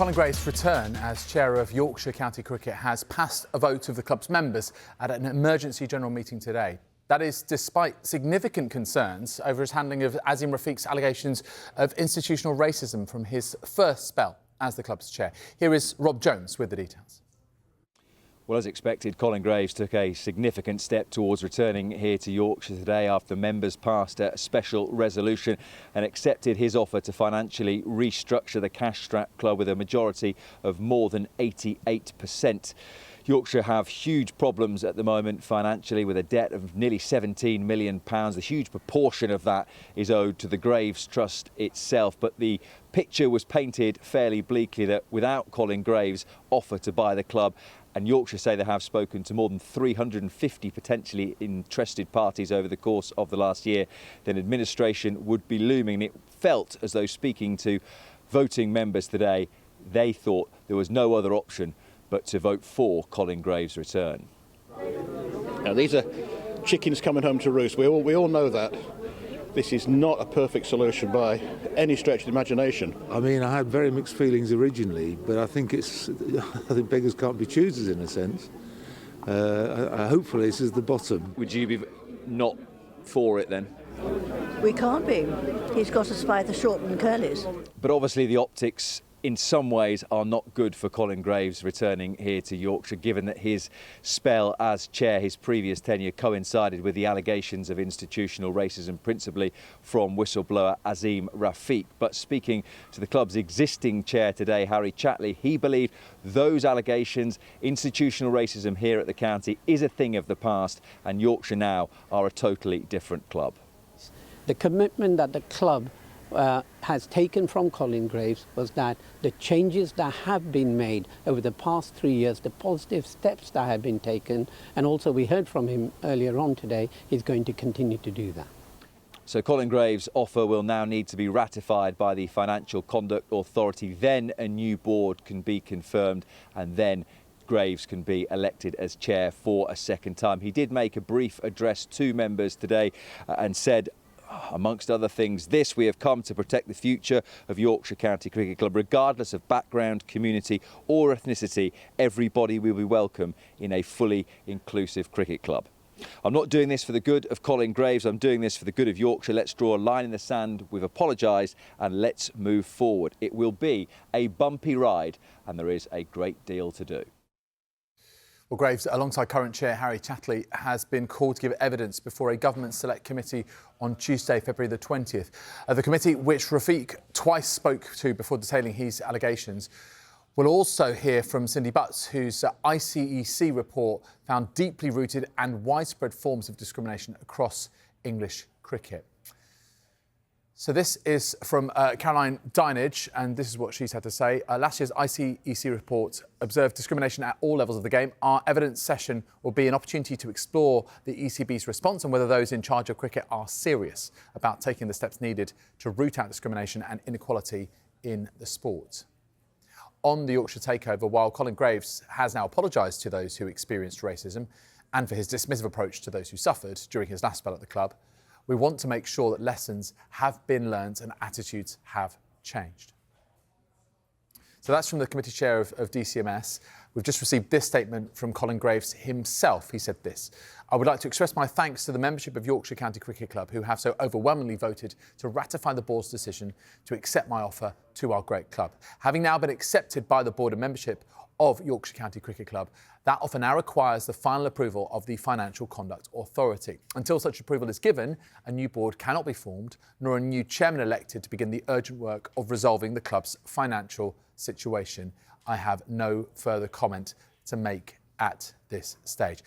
Colin Graves' return as chair of Yorkshire County Cricket has passed a vote of the club's members at an emergency general meeting today. That is despite significant concerns over his handling of Azim Rafiq's allegations of institutional racism from his first spell as the club's chair. Here is Rob Jones with the details. Well, as expected, Colin Graves took a significant step towards returning here to Yorkshire today after members passed a special resolution and accepted his offer to financially restructure the cash-strapped club with a majority of more than 88%. Yorkshire have huge problems at the moment financially, with a debt of nearly £17 million. A huge proportion of that is owed to the Graves Trust itself. But the picture was painted fairly bleakly that without Colin Graves' offer to buy the club, and Yorkshire say they have spoken to more than 350 potentially interested parties over the course of the last year, then administration would be looming. It felt as though, speaking to voting members today, they thought there was no other option but to vote for Colin Graves' return. Now, these are chickens coming home to roost. We all know that. This is not a perfect solution by any stretch of the imagination. I mean, I had very mixed feelings originally, but I think beggars can't be choosers in a sense. Hopefully this is the bottom. Would you be not for it then? We can't be. He's got us by the short and curlies. But obviously the optics in some ways are not good for Colin Graves returning here to Yorkshire, given that his spell as chair, his previous tenure, coincided with the allegations of institutional racism, principally from whistleblower Azim Rafiq. But speaking to the club's existing chair today, Harry Chatley, he believed those allegations, institutional racism here at the county, is a thing of the past, and Yorkshire now are a totally different club. The commitment that the club has taken from Colin Graves was that the changes that have been made over the past 3 years, the positive steps that have been taken, and also we heard from him earlier on today, he's going to continue to do that. So Colin Graves' offer will now need to be ratified by the Financial Conduct Authority. Then a new board can be confirmed, and then Graves can be elected as chair for a second time. He did make a brief address to members today and said, amongst other things, this: we have come to protect the future of Yorkshire County Cricket Club. Regardless of background, community or ethnicity, everybody will be welcome in a fully inclusive cricket club. I'm not doing this for the good of Colin Graves, I'm doing this for the good of Yorkshire. Let's draw a line in the sand, we've apologised, and let's move forward. It will be a bumpy ride and there is a great deal to do. Well, Graves, alongside current chair Harry Chatley, has been called to give evidence before a government select committee on Tuesday, February the 20th. The committee, which Rafiq twice spoke to before detailing his allegations, will also hear from Cindy Butts, whose ICEC report found deeply rooted and widespread forms of discrimination across English cricket. So this is from Caroline Dinage, and this is what she's had to say. Last year's ICEC report observed discrimination at all levels of the game. Our evidence session will be an opportunity to explore the ECB's response and whether those in charge of cricket are serious about taking the steps needed to root out discrimination and inequality in the sport. On the Yorkshire takeover, while Colin Graves has now apologised to those who experienced racism and for his dismissive approach to those who suffered during his last spell at the club, we want to make sure that lessons have been learnt and attitudes have changed. So that's from the committee chair of DCMS. We've just received this statement from Colin Graves himself. He said this: I would like to express my thanks to the membership of Yorkshire County Cricket Club, who have so overwhelmingly voted to ratify the board's decision to accept my offer to our great club. Having now been accepted by the board of membership of Yorkshire County Cricket Club, that offer now requires the final approval of the Financial Conduct Authority. Until such approval is given, a new board cannot be formed, nor a new chairman elected to begin the urgent work of resolving the club's financial situation. I have no further comment to make at this stage.